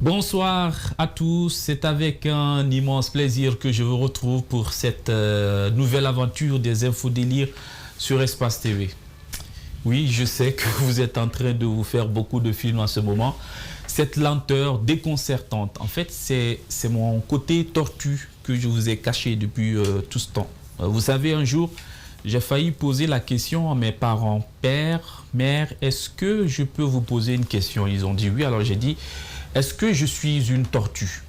Bonsoir à tous, c'est avec un immense plaisir que je vous retrouve pour cette nouvelle aventure des infodélires sur Espace TV. Oui, je sais que vous êtes en train de vous faire beaucoup de films en ce moment. Cette lenteur déconcertante, en fait, c'est mon côté tortue que je vous ai caché depuis tout ce temps. Vous savez, un jour, j'ai failli poser la question à mes parents, père, mère, est-ce que je peux vous poser une question? Ils ont dit oui, alors j'ai dit, est-ce que je suis une tortue?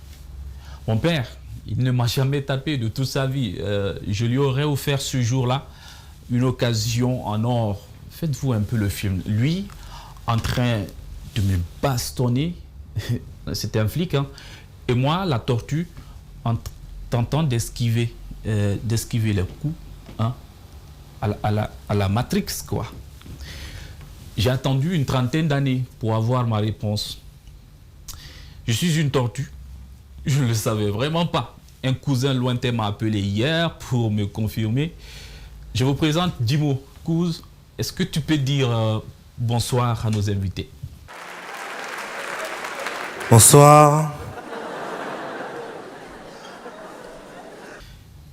Mon père, il ne m'a jamais tapé de toute sa vie. Je lui aurais offert ce jour-là une occasion en or. Faites-vous un peu le film. Lui, en train de me bastonner, c'était un flic, hein, et moi, la tortue, en tentant d'esquiver les coups, hein, à la Matrix, quoi. J'ai attendu une trentaine d'années pour avoir ma réponse. Je suis une tortue. Je ne le savais vraiment pas. Un cousin lointain m'a appelé hier pour me confirmer. Je vous présente Dimo. Kouz, est-ce que tu peux dire bonsoir à nos invités? Bonsoir.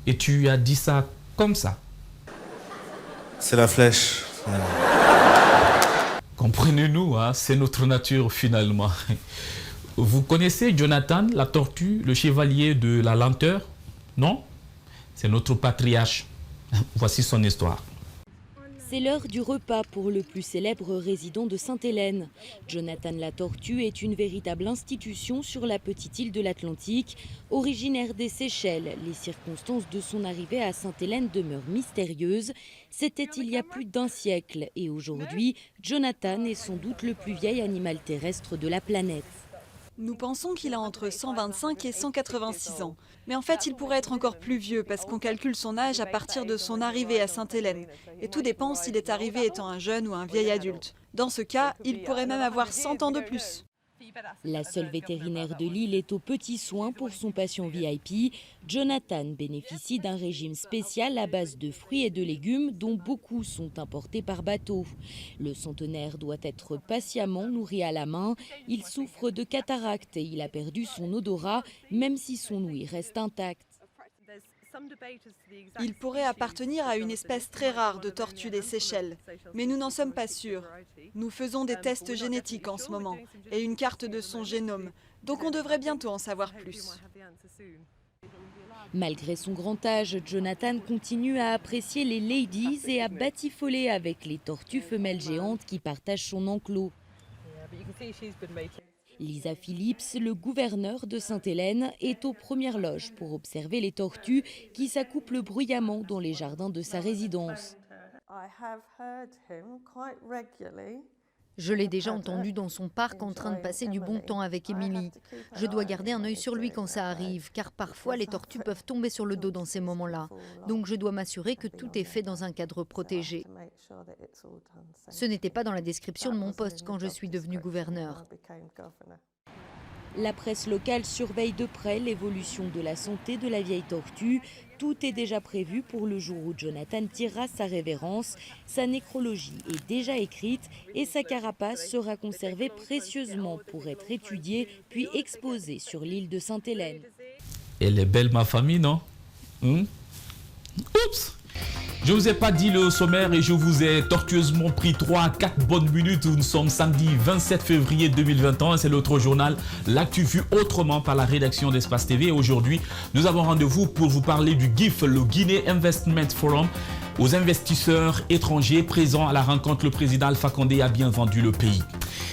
Et tu as dit ça comme ça? C'est la flèche. Comprenez-nous, hein, c'est notre nature finalement. Vous connaissez Jonathan, la tortue, le chevalier de la lenteur? Non? C'est notre patriarche. Voici son histoire. C'est l'heure du repas pour le plus célèbre résident de Sainte-Hélène. Jonathan la tortue est une véritable institution sur la petite île de l'Atlantique. Originaire des Seychelles, les circonstances de son arrivée à Sainte-Hélène demeurent mystérieuses. C'était il y a plus d'un siècle et aujourd'hui, Jonathan est sans doute le plus vieil animal terrestre de la planète. Nous pensons qu'il a entre 125 et 186 ans. Mais en fait, il pourrait être encore plus vieux parce qu'on calcule son âge à partir de son arrivée à Sainte-Hélène. Et tout dépend s'il est arrivé étant un jeune ou un vieil adulte. Dans ce cas, il pourrait même avoir 100 ans de plus. La seule vétérinaire de l'île est aux petits soins pour son patient VIP. Jonathan bénéficie d'un régime spécial à base de fruits et de légumes dont beaucoup sont importés par bateau. Le centenaire doit être patiemment nourri à la main. Il souffre de cataracte et il a perdu son odorat, même si son ouïe reste intacte. Il pourrait appartenir à une espèce très rare de tortue des Seychelles, mais nous n'en sommes pas sûrs. Nous faisons des tests génétiques en ce moment et une carte de son génome, donc on devrait bientôt en savoir plus. Malgré son grand âge, Jonathan continue à apprécier les ladies et à batifoler avec les tortues femelles géantes qui partagent son enclos. Lisa Phillips, le gouverneur de Sainte-Hélène, est aux premières loges pour observer les tortues qui s'accouplent bruyamment dans les jardins de sa résidence. Je l'ai déjà entendu dans son parc en train de passer du bon temps avec Emily. Je dois garder un œil sur lui quand ça arrive, car parfois les tortues peuvent tomber sur le dos dans ces moments-là. Donc je dois m'assurer que tout est fait dans un cadre protégé. Ce n'était pas dans la description de mon poste quand je suis devenu gouverneur. La presse locale surveille de près l'évolution de la santé de la vieille tortue. Tout est déjà prévu pour le jour où Jonathan tirera sa révérence. Sa nécrologie est déjà écrite et sa carapace sera conservée précieusement pour être étudiée puis exposée sur l'île de Sainte-Hélène. Elle est belle ma famille, non? Oups! Je ne vous ai pas dit le sommaire et je vous ai tortueusement pris 3 à 4 bonnes minutes. Nous sommes samedi 27 février 2021. C'est l'autre journal, l'actu vue autrement par la rédaction d'Espace TV. Et aujourd'hui, nous avons rendez-vous pour vous parler du GIF, le Guinea Investment Forum. Aux investisseurs étrangers présents à la rencontre, le président Alpha Condé a bien vendu le pays.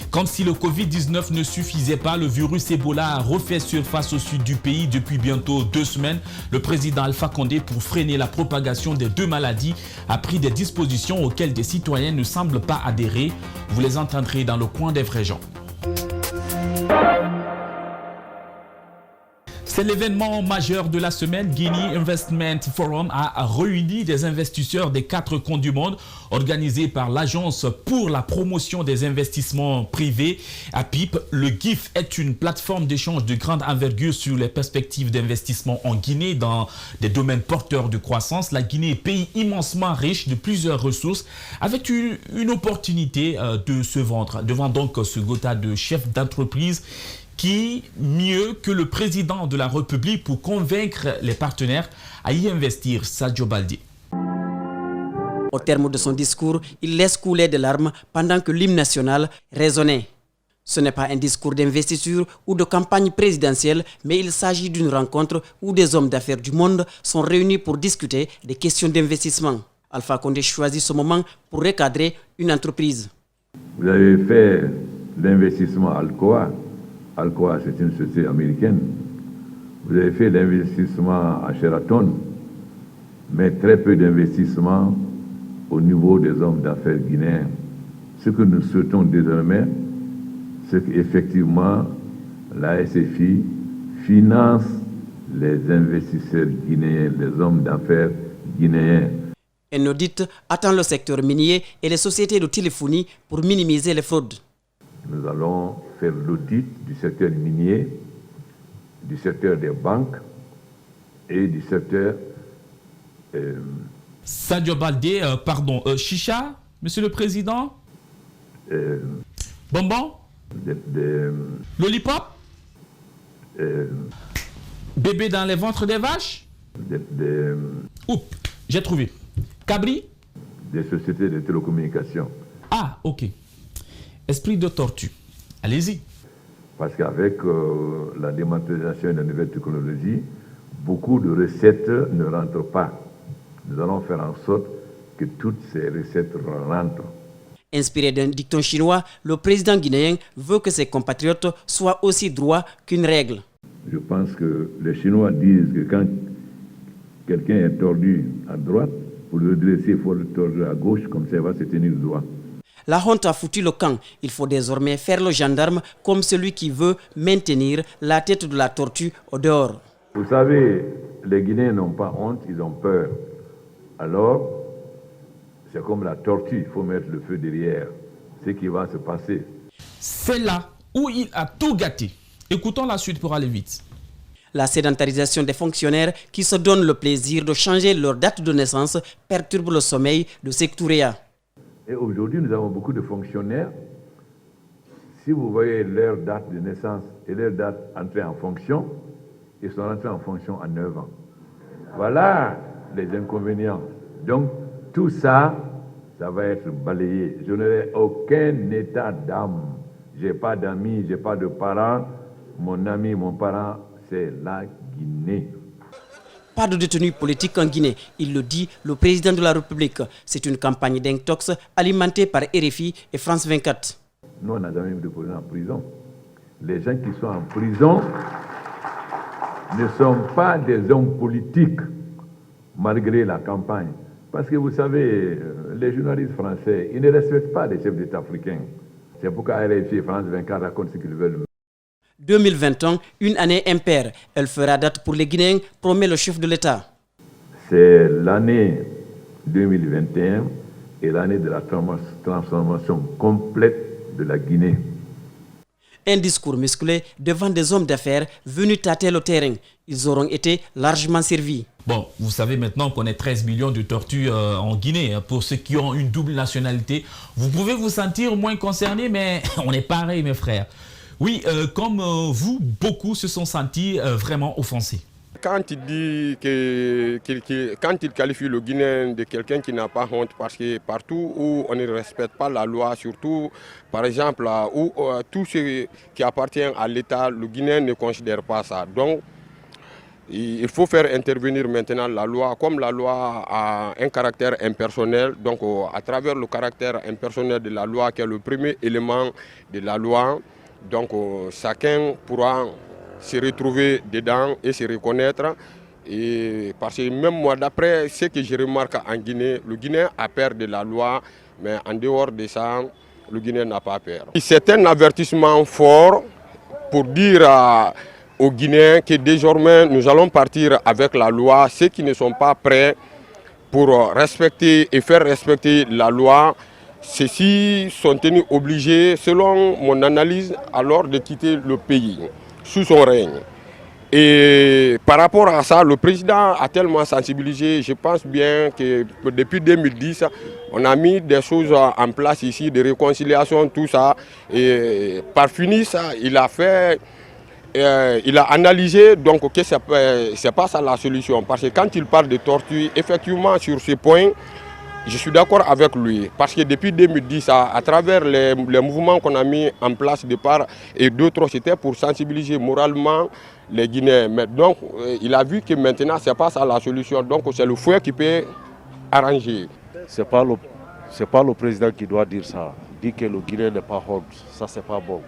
Comme si le Covid-19 ne suffisait pas, le virus Ebola a refait surface au sud du pays depuis bientôt 2 semaines. Le président Alpha Condé, pour freiner la propagation des deux maladies, a pris des dispositions auxquelles des citoyens ne semblent pas adhérer. Vous les entendrez dans le coin des vrais gens. C'est l'événement majeur de la semaine. Guinea Investment Forum a réuni des investisseurs des 4 coins du monde, organisé par l'Agence pour la promotion des investissements privés, APIP. Le GIF est une plateforme d'échange de grande envergure sur les perspectives d'investissement en Guinée dans des domaines porteurs de croissance. La Guinée est pays immensement riche de plusieurs ressources, avec une opportunité de se vendre. Devant donc ce quota de chefs d'entreprise qui mieux que le président de la République pour convaincre les partenaires à y investir? Sadio Baldé. Au terme de son discours, il laisse couler des larmes pendant que l'hymne national résonnait. Ce n'est pas un discours d'investiture ou de campagne présidentielle, mais il s'agit d'une rencontre où des hommes d'affaires du monde sont réunis pour discuter des questions d'investissement. Alpha Condé choisit ce moment pour recadrer une entreprise. Vous avez fait l'investissement Alcoa. Alcoa, c'est une société américaine. Vous avez fait l'investissement à Sheraton, mais très peu d'investissement au niveau des hommes d'affaires guinéens. Ce que nous souhaitons désormais, c'est qu'effectivement la SFI finance les investisseurs guinéens, les hommes d'affaires guinéens. Un audit attend le secteur minier et les sociétés de téléphonie pour minimiser les fraudes. Nous allons faire l'audit du secteur minier, du secteur des banques et du secteur... Sadio Baldé, Chicha, Monsieur le Président. Bonbon. Lollipop. Bébé dans les ventres des vaches. Oups, j'ai trouvé. Cabri. Des sociétés de télécommunications. Ah, ok. Esprit de tortue. Allez-y. Parce qu'avec la dématérialisation et la nouvelle technologie, beaucoup de recettes ne rentrent pas. Nous allons faire en sorte que toutes ces recettes rentrent. Inspiré d'un dicton chinois, le président guinéen veut que ses compatriotes soient aussi droits qu'une règle. Je pense que les Chinois disent que quand quelqu'un est tordu à droite, pour le redresser, il faut le tordre à gauche, comme ça il va se tenir droit. La honte a foutu le camp. Il faut désormais faire le gendarme comme celui qui veut maintenir la tête de la tortue au dehors. Vous savez, les Guinéens n'ont pas honte, ils ont peur. Alors, c'est comme la tortue, il faut mettre le feu derrière. Ce qui va se passer. C'est là où il a tout gâté. Écoutons la suite pour aller vite. La sédentarisation des fonctionnaires qui se donnent le plaisir de changer leur date de naissance perturbe le sommeil de Sectouria. Et aujourd'hui, nous avons beaucoup de fonctionnaires. Si vous voyez leur date de naissance et leur date entrée en fonction, ils sont entrés en fonction à 9 ans. Voilà les inconvénients. Donc, tout ça, ça va être balayé. Je n'aurai aucun état d'âme. Je n'ai pas d'amis, je n'ai pas de parents. Mon ami, mon parent, c'est la Guinée. Pas de détenus politiques en Guinée, il le dit le président de la République. C'est une campagne d'intox alimentée par RFI et France 24. Nous, on n'a jamais mis de président en prison. Les gens qui sont en prison ne sont pas des hommes politiques, malgré la campagne. Parce que vous savez, les journalistes français, ils ne respectent pas les chefs d'État africains. C'est pourquoi RFI et France 24 racontent ce qu'ils veulent. 2021, une année impaire. Elle fera date pour les Guinéens, promet le chef de l'État. C'est l'année 2021 et l'année de la transformation complète de la Guinée. Un discours musclé devant des hommes d'affaires venus tâter le terrain. Ils auront été largement servis. Bon, vous savez maintenant qu'on est 13 millions de tortues en Guinée. Pour ceux qui ont une double nationalité, vous pouvez vous sentir moins concernés, mais on est pareil, mes frères. Oui, comme vous, beaucoup se sont sentis vraiment offensés. Quand il dit quand il qualifie le Guinéen de quelqu'un qui n'a pas honte, parce que partout où on ne respecte pas la loi, surtout par exemple où tout ce qui appartient à l'État, le Guinéen ne considère pas ça. Donc il faut faire intervenir maintenant la loi. Comme la loi a un caractère impersonnel, donc à travers le caractère impersonnel de la loi, qui est le premier élément de la loi, donc chacun pourra se retrouver dedans et se reconnaître. Et parce que même moi, d'après ce que je remarque en Guinée, le Guinéen a peur de la loi, mais en dehors de ça, le Guinéen n'a pas peur. C'est un avertissement fort pour dire aux Guinéens que désormais nous allons partir avec la loi. Ceux qui ne sont pas prêts pour respecter et faire respecter la loi, ceux-ci sont tenus obligés, selon mon analyse, alors de quitter le pays sous son règne. Et par rapport à ça, le président a tellement sensibilisé, je pense bien que depuis 2010, on a mis des choses en place ici, de réconciliation, tout ça. Et par finir ça, il a fait il a analysé donc que c'est pas ça la solution. Parce que quand il parle de torture, effectivement sur ce point, je suis d'accord avec lui. Parce que depuis 2010, à travers les mouvements qu'on a mis en place de part et d'autres, c'était pour sensibiliser moralement les Guinéens. Mais donc, il a vu que maintenant, c'est pas ça la solution. Donc, c'est le fouet qui peut arranger. C'est pas le président qui doit dire ça. Dire que le Guinéen n'est pas honte, ça c'est pas bon.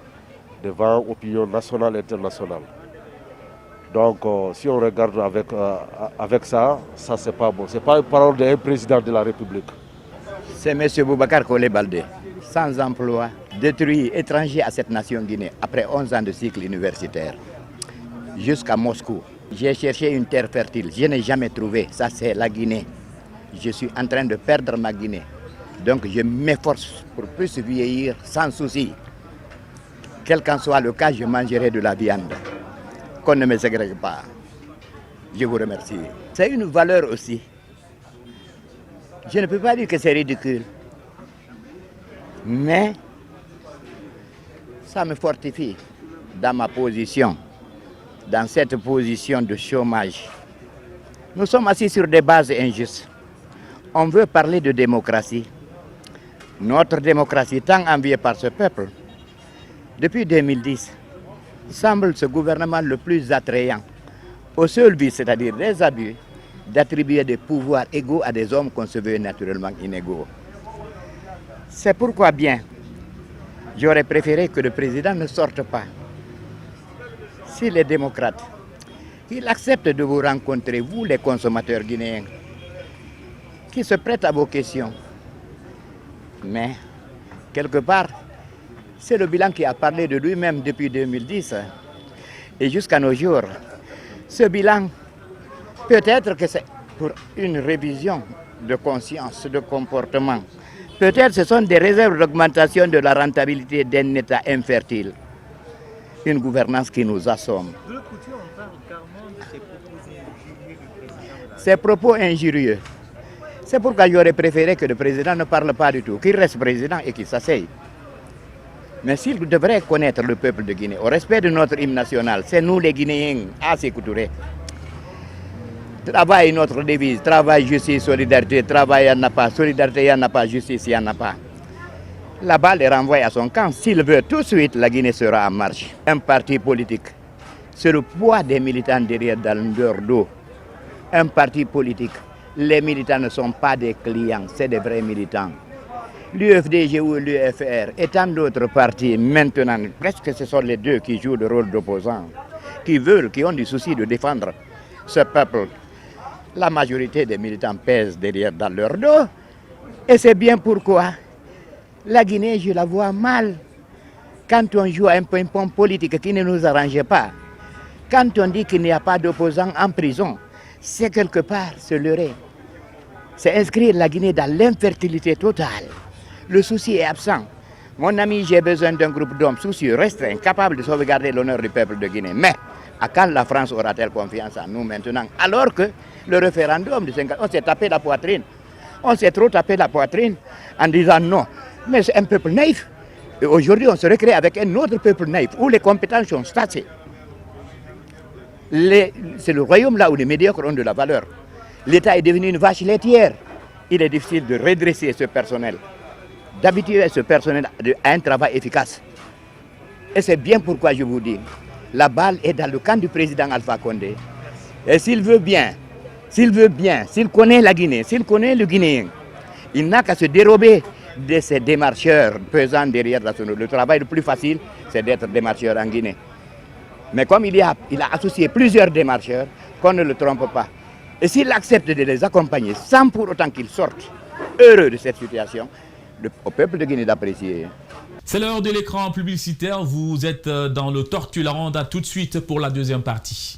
Devant l'opinion nationale et internationale. Donc si on regarde avec ça c'est pas bon. C'est pas une parole d'un président de la République. C'est M. Boubacar Collé Baldé, sans emploi, détruit, étranger à cette nation Guinée, après 11 ans de cycle universitaire, jusqu'à Moscou. J'ai cherché une terre fertile, je n'ai jamais trouvé, ça c'est la Guinée. Je suis en train de perdre ma Guinée. Donc je m'efforce pour plus vieillir sans souci. Quel qu'en soit le cas, je mangerai de la viande. Qu'on ne me ségrègue pas. Je vous remercie. C'est une valeur aussi. Je ne peux pas dire que c'est ridicule. Mais ça me fortifie dans ma position, dans cette position de chômage. Nous sommes assis sur des bases injustes. On veut parler de démocratie. Notre démocratie, tant enviée par ce peuple, depuis 2010, semble ce gouvernement le plus attrayant, au seul but, c'est-à-dire des abus, d'attribuer des pouvoirs égaux à des hommes qu'on se veut naturellement inégaux. C'est pourquoi bien, j'aurais préféré que le président ne sorte pas. S'il est démocrate, qu'il accepte de vous rencontrer, vous les consommateurs guinéens, qui se prêtent à vos questions. Mais, quelque part, c'est le bilan qui a parlé de lui-même depuis 2010 et jusqu'à nos jours. Ce bilan, peut-être que c'est pour une révision de conscience, de comportement. Peut-être ce sont des réserves d'augmentation de la rentabilité d'un État infertile. Une gouvernance qui nous assomme. Ces propos injurieux. C'est pourquoi j'aurais préféré que le président ne parle pas du tout, qu'il reste président et qu'il s'asseye. Mais s'il devrait connaître le peuple de Guinée, au respect de notre hymne national, c'est nous les Guinéens à s'écouter. Travail, notre devise, travail, justice, solidarité, travail, il n'y en a pas, solidarité, il n'y en a pas, justice, il n'y en a pas. La balle est renvoyée à son camp. S'il veut, tout de suite, la Guinée sera en marche. Un parti politique, c'est le poids des militants derrière dans leur dos. Un parti politique. Les militants ne sont pas des clients, c'est des vrais militants. L'UFDG ou l'UFR et tant d'autres partis, maintenant, presque ce sont les deux qui jouent le rôle d'opposants, qui ont du souci de défendre ce peuple. La majorité des militants pèsent derrière dans leur dos. Et c'est bien pourquoi la Guinée, je la vois mal. Quand on joue à un ping-pong politique qui ne nous arrange pas, quand on dit qu'il n'y a pas d'opposants en prison, c'est quelque part se leurrer. C'est inscrire la Guinée dans l'infertilité totale. Le souci est absent. Mon ami, j'ai besoin d'un groupe d'hommes soucieux, restreints, capables de sauvegarder l'honneur du peuple de Guinée. Mais à quand la France aura-t-elle confiance en nous maintenant? Alors que le référendum de 50, on s'est tapé la poitrine. On s'est trop tapé la poitrine en disant non. Mais c'est un peuple naïf. Et aujourd'hui, on se recrée avec un autre peuple naïf, où les compétences sont stassées. C'est le royaume là où les médiocres ont de la valeur. L'État est devenu une vache laitière. Il est difficile de redresser ce personnel, d'habituer ce personnel à un travail efficace. Et c'est bien pourquoi je vous dis, la balle est dans le camp du président Alpha Condé. Et s'il connaît la Guinée, s'il connaît le Guinéen, il n'a qu'à se dérober de ces démarcheurs pesant derrière la sonnerie. Le travail le plus facile, c'est d'être démarcheur en Guinée. Mais comme il a associé plusieurs démarcheurs, qu'on ne le trompe pas. Et s'il accepte de les accompagner sans pour autant qu'ils sortent heureux de cette situation, au peuple de Guinée d'apprécier. C'est l'heure de l'écran publicitaire. Vous êtes dans le Tortue la Ronde. À tout de suite pour la deuxième partie.